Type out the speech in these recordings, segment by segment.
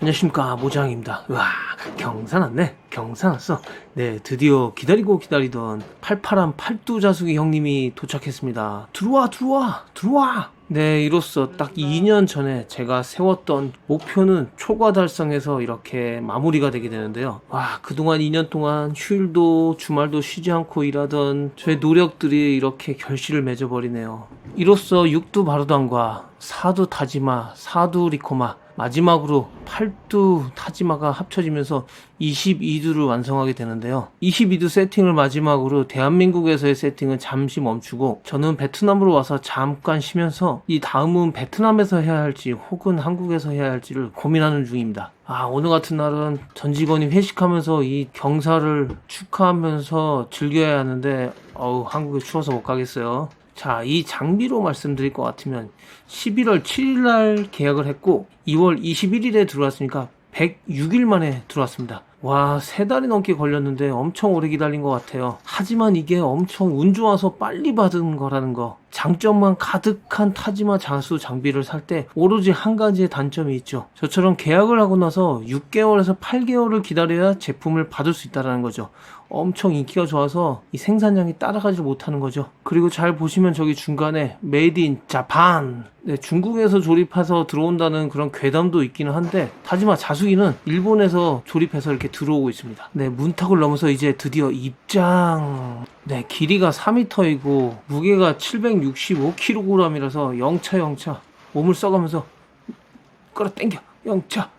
안녕하십니까, 모장입니다. 우와, 경사 났네. 경사 났어. 네, 드디어 기다리던 팔팔한 팔두자숙이 형님이 도착했습니다. 들어와. 네, 이로써 딱 2년 전에 제가 세웠던 목표는 초과 달성해서 이렇게 마무리가 되게 되는데요. 와, 그동안 2년 동안 휴일도 주말도 쉬지 않고 일하던 저의 노력들이 이렇게 결실을 맺어버리네요. 이로써 육두 바루단과 사두 타지마, 사두 리코마, 마지막으로 팔두 타지마가 합쳐지면서 22두를 완성하게 되는데요. 22두 세팅을 마지막으로 대한민국에서의 세팅은 잠시 멈추고 저는 베트남으로 와서 잠깐 쉬면서 이 다음은 베트남에서 해야 할지 혹은 한국에서 해야 할지를 고민하는 중입니다. 오늘 같은 날은 전 직원이 회식하면서 이 경사를 축하하면서 즐겨야 하는데 한국에 추워서 못 가겠어요. 자, 이 장비로 말씀드릴 것 같으면 11월 7일 날 계약을 했고 2월 21일에 들어왔으니까 106일 만에 들어왔습니다. 와, 3달이 넘게 걸렸는데 엄청 오래 기다린 것 같아요. 하지만 이게 엄청 운 좋아서 빨리 받은 거라는 거. 장점만 가득한 타지마 자수 장비를 살 때 오로지 한 가지의 단점이 있죠. 저처럼 계약을 하고 나서 6개월에서 8개월을 기다려야 제품을 받을 수 있다는 거죠. 엄청 인기가 좋아서 이 생산량이 따라가지 못하는 거죠. 그리고 잘 보시면 저기 중간에 메이드 인 자판, 네, 중국에서 조립해서 들어온다는 그런 괴담도 있기는 한데 타지마 자수기는 일본에서 조립해서 이렇게 들어오고 있습니다. 네, 문턱을 넘어서 이제 드디어 입장. 네, 길이가 4m이고 무게가 765kg이라서 영차 몸을 써가면서 끌어당겨 영차.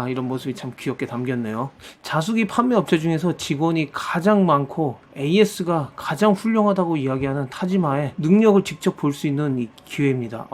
이런 모습이 참 귀엽게 담겼네요. 자수기 판매 업체 중에서 직원이 가장 많고 AS가 가장 훌륭하다고 이야기하는 타지마의 능력을 직접 볼 수 있는 이 기회입니다.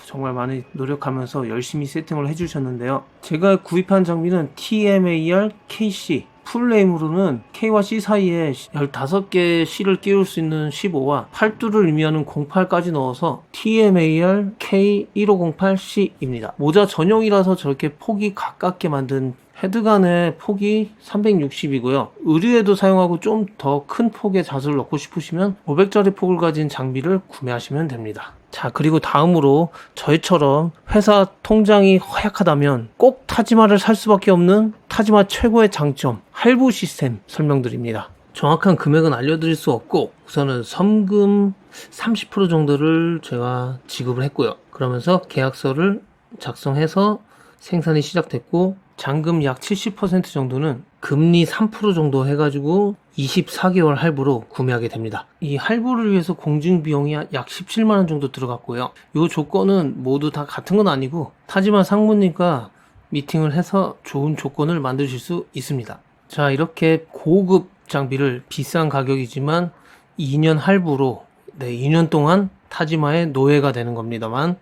정말 많이 노력하면서 열심히 세팅을 해주셨는데요. 제가 구입한 장비는 TMAR KC, 풀네임으로는 K와 C 사이에 15개의 C를 끼울 수 있는 15와 팔두를 의미하는 08까지 넣어서 TMAR K1508C입니다. 모자 전용이라서 저렇게 폭이 가깝게 만든 헤드간의 폭이 360이고요. 의류에도 사용하고 좀 더 큰 폭의 자수를 넣고 싶으시면 500짜리 폭을 가진 장비를 구매하시면 됩니다. 자, 그리고 다음으로 저희처럼 회사 통장이 허약하다면 꼭 타지마를 살 수밖에 없는 타지마 최고의 장점, 할부 시스템 설명드립니다. 정확한 금액은 알려드릴 수 없고 우선은 선금 30% 정도를 제가 지급을 했고요. 그러면서 계약서를 작성해서 생산이 시작됐고 잔금 약 70% 정도는 금리 3% 정도 해가지고 24개월 할부로 구매하게 됩니다. 이 할부를 위해서 공증 비용이 약 17만원 정도 들어갔고요. 이 조건은 모두 다 같은 건 아니고 타지마 상무님과 미팅을 해서 좋은 조건을 만드실 수 있습니다. 자, 이렇게 고급 장비를 비싼 가격이지만 2년 할부로 2년 동안 타지마의 노예가 되는 겁니다만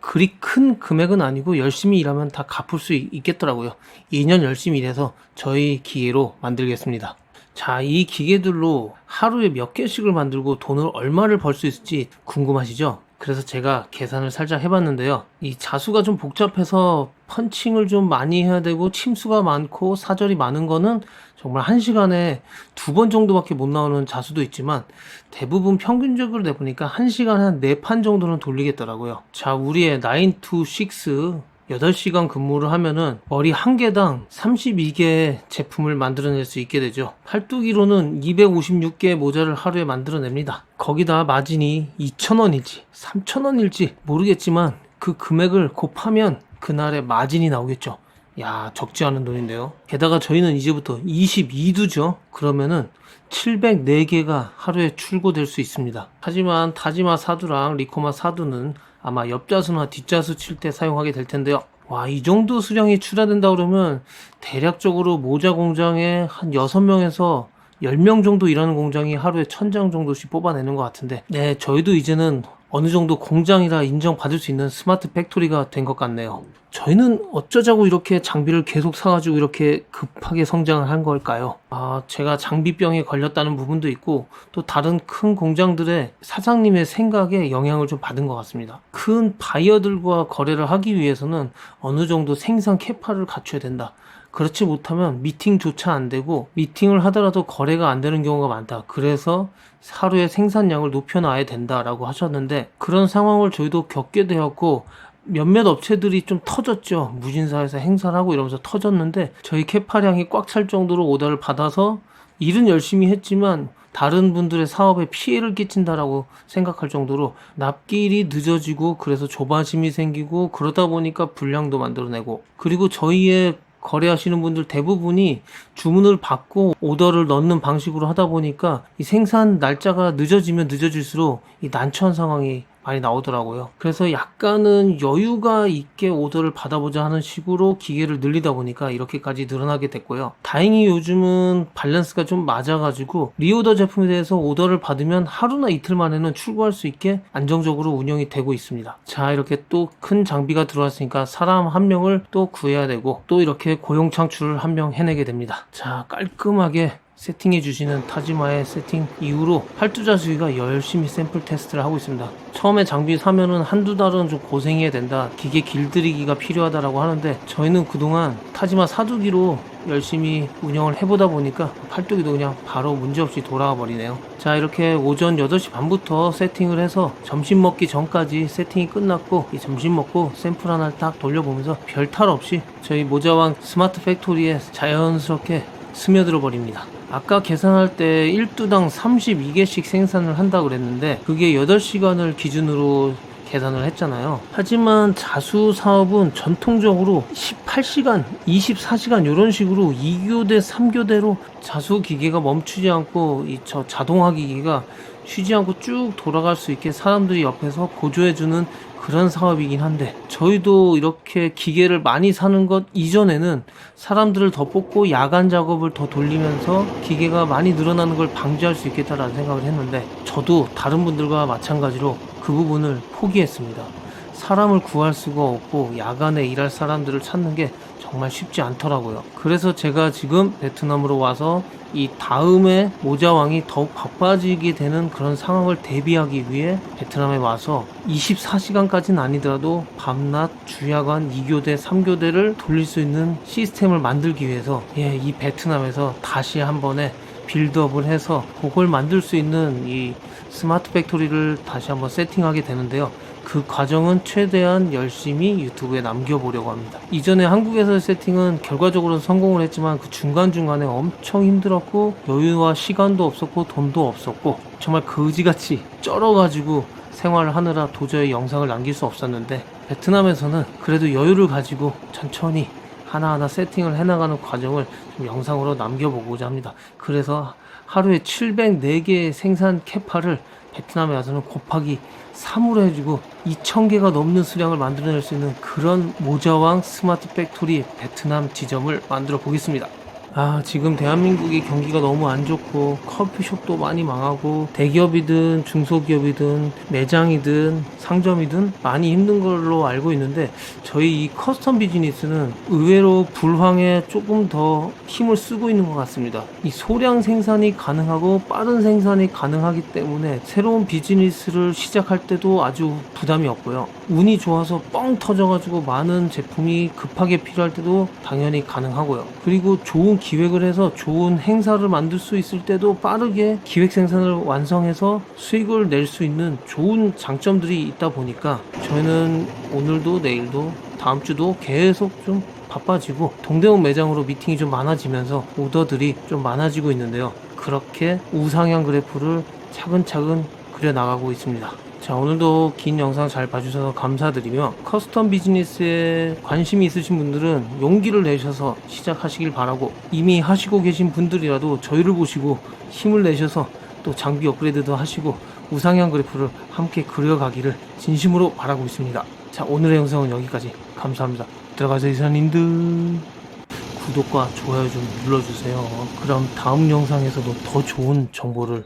그리 큰 금액은 아니고 열심히 일하면 다 갚을 수 있겠더라고요. 2년 열심히 일해서 저희 기계로 만들겠습니다. 자, 이 기계들로 하루에 몇 개씩을 만들고 돈을 얼마를 벌 수 있을지 궁금하시죠? 그래서 제가 계산을 살짝 해봤는데요. 이 자수가 좀 복잡해서 펀칭을 좀 많이 해야 되고 침수가 많고 사절이 많은 거는 정말 1시간에 2번 정도밖에 못 나오는 자수도 있지만 대부분 평균적으로 내보니까 1시간에 한 4판 정도는 돌리겠더라고요. 자, 우리의 9 to 6 8시간 근무를 하면은 머리 한 개당 32개의 제품을 만들어낼 수 있게 되죠. 팔뚝이로는 256개의 모자를 하루에 만들어냅니다. 거기다 마진이 2,000원일지 3,000원일지 모르겠지만 그 금액을 곱하면 그날의 마진이 나오겠죠. 야, 적지 않은 돈인데요. 게다가 저희는 이제부터 22두죠. 그러면은 704개가 하루에 출고될 수 있습니다. 하지만 타지마 사두랑 리코마 사두는 아마 옆자수나 뒷자수 칠 때 사용하게 될 텐데요. 와, 이 정도 수량이 출하된다 그러면 대략적으로 모자 공장에 한 6명에서 10명 정도 일하는 공장이 하루에 1000장 정도씩 뽑아내는 것 같은데, 네, 저희도 이제는 어느 정도 공장이라 인정받을 수 있는 스마트 팩토리가 된 것 같네요. 저희는 어쩌자고 이렇게 장비를 계속 사가지고 이렇게 급하게 성장을 한 걸까요? 제가 장비병에 걸렸다는 부분도 있고 또 다른 큰 공장들의 사장님의 생각에 영향을 좀 받은 것 같습니다. 큰 바이어들과 거래를 하기 위해서는 어느 정도 생산 캐파를 갖춰야 된다. 그렇지 못하면 미팅조차 안 되고 미팅을 하더라도 거래가 안 되는 경우가 많다. 그래서 하루에 생산량을 높여놔야 된다라고 하셨는데 그런 상황을 저희도 겪게 되었고 몇몇 업체들이 좀 터졌죠. 무신사에서 행사를 하고 이러면서 터졌는데 저희 캐파량이 꽉 찰 정도로 오더를 받아서 일은 열심히 했지만 다른 분들의 사업에 피해를 끼친다라고 생각할 정도로 납기일이 늦어지고 그래서 조바심이 생기고 그러다 보니까 불량도 만들어내고, 그리고 저희의 거래하시는 분들 대부분이 주문을 받고 오더를 넣는 방식으로 하다 보니까 이 생산 날짜가 늦어지면 늦어질수록 이 난처한 상황이 많이 나오더라고요. 그래서 약간은 여유가 있게 오더를 받아보자 하는 식으로 기계를 늘리다 보니까 이렇게까지 늘어나게 됐고요. 다행히 요즘은 밸런스가 좀 맞아가지고 리오더 제품에 대해서 오더를 받으면 하루나 이틀 만에는 출고할 수 있게 안정적으로 운영이 되고 있습니다. 자, 이렇게 또 큰 장비가 들어왔으니까 사람 한 명을 또 구해야 되고 또 이렇게 고용 창출을 한 명 해내게 됩니다. 자, 깔끔하게 세팅해 주시는 타지마의 세팅 이후로 팔두자수기가 열심히 샘플 테스트를 하고 있습니다. 처음에 장비 사면은 한두 달은 좀 고생해야 된다, 기계 길들이기가 필요하다라고 하는데 저희는 그동안 타지마 사두기로 열심히 운영을 해보다 보니까 팔두기도 그냥 바로 문제없이 돌아와 버리네요. 자, 이렇게 오전 8시 반부터 세팅을 해서 점심 먹기 전까지 세팅이 끝났고, 이 점심 먹고 샘플 하나를 딱 돌려보면서 별 탈 없이 저희 모자왕 스마트 팩토리에 자연스럽게 스며들어 버립니다. 아까 계산할 때 1두당 32개씩 생산을 한다고 그랬는데 그게 8시간을 기준으로 계산을 했잖아요. 하지만 자수 사업은 전통적으로 18시간, 24시간 이런 식으로 2교대, 3교대로 자수 기계가 멈추지 않고 저 자동화 기계가 쉬지 않고 쭉 돌아갈 수 있게 사람들이 옆에서 보조해주는 그런 사업이긴 한데, 저희도 이렇게 기계를 많이 사는 것 이전에는 사람들을 더 뽑고 야간 작업을 더 돌리면서 기계가 많이 늘어나는 걸 방지할 수 있겠다라는 생각을 했는데, 저도 다른 분들과 마찬가지로 그 부분을 포기했습니다. 사람을 구할 수가 없고 야간에 일할 사람들을 찾는 게 정말 쉽지 않더라고요. 그래서 제가 지금 베트남으로 와서 이 다음에 모자왕이 더욱 바빠지게 되는 그런 상황을 대비하기 위해 베트남에 와서 24시간까지는 아니더라도 밤낮 주야간 2교대 3교대를 돌릴 수 있는 시스템을 만들기 위해서 이 베트남에서 다시 한 번에 빌드업을 해서 그걸 만들 수 있는 이 스마트 팩토리를 다시 한번 세팅하게 되는데요. 그 과정은 최대한 열심히 유튜브에 남겨보려고 합니다. 이전에 한국에서의 세팅은 결과적으로는 성공을 했지만 그 중간중간에 엄청 힘들었고 여유와 시간도 없었고 돈도 없었고 정말 거지같이 쩔어가지고 생활을 하느라 도저히 영상을 남길 수 없었는데, 베트남에서는 그래도 여유를 가지고 천천히 하나하나 세팅을 해나가는 과정을 좀 영상으로 남겨보고자 합니다. 그래서 하루에 704개의 생산 캐파를 베트남에 와서는 곱하기 3으로 해주고 2,000개가 넘는 수량을 만들어낼 수 있는 그런 모자왕 스마트 팩토리 베트남 지점을 만들어 보겠습니다. 지금 대한민국이 경기가 너무 안 좋고 커피숍도 많이 망하고 대기업이든 중소기업이든 매장이든 상점이든 많이 힘든 걸로 알고 있는데, 저희 이 커스텀 비즈니스는 의외로 불황에 조금 더 힘을 쓰고 있는 것 같습니다. 이 소량 생산이 가능하고 빠른 생산이 가능하기 때문에 새로운 비즈니스를 시작할 때도 아주 부담이 없고요. 운이 좋아서 뻥 터져가지고 많은 제품이 급하게 필요할 때도 당연히 가능하고요. 그리고 좋은 기획을 해서 좋은 행사를 만들 수 있을 때도 빠르게 기획 생산을 완성해서 수익을 낼 수 있는 좋은 장점들이 있다 보니까 저희는 오늘도 내일도 다음 주도 계속 좀 바빠지고 동대문 매장으로 미팅이 좀 많아지면서 오더들이 좀 많아지고 있는데요. 그렇게 우상향 그래프를 차근차근 그려나가고 있습니다. 자, 오늘도 긴 영상 잘 봐주셔서 감사드리며, 커스텀 비즈니스에 관심이 있으신 분들은 용기를 내셔서 시작하시길 바라고, 이미 하시고 계신 분들이라도 저희를 보시고 힘을 내셔서 또 장비 업그레이드도 하시고 우상향 그래프를 함께 그려가기를 진심으로 바라고 있습니다. 자, 오늘의 영상은 여기까지. 감사합니다. 들어가세요 이사님들. 구독과 좋아요 좀 눌러주세요. 그럼 다음 영상에서도 더 좋은 정보를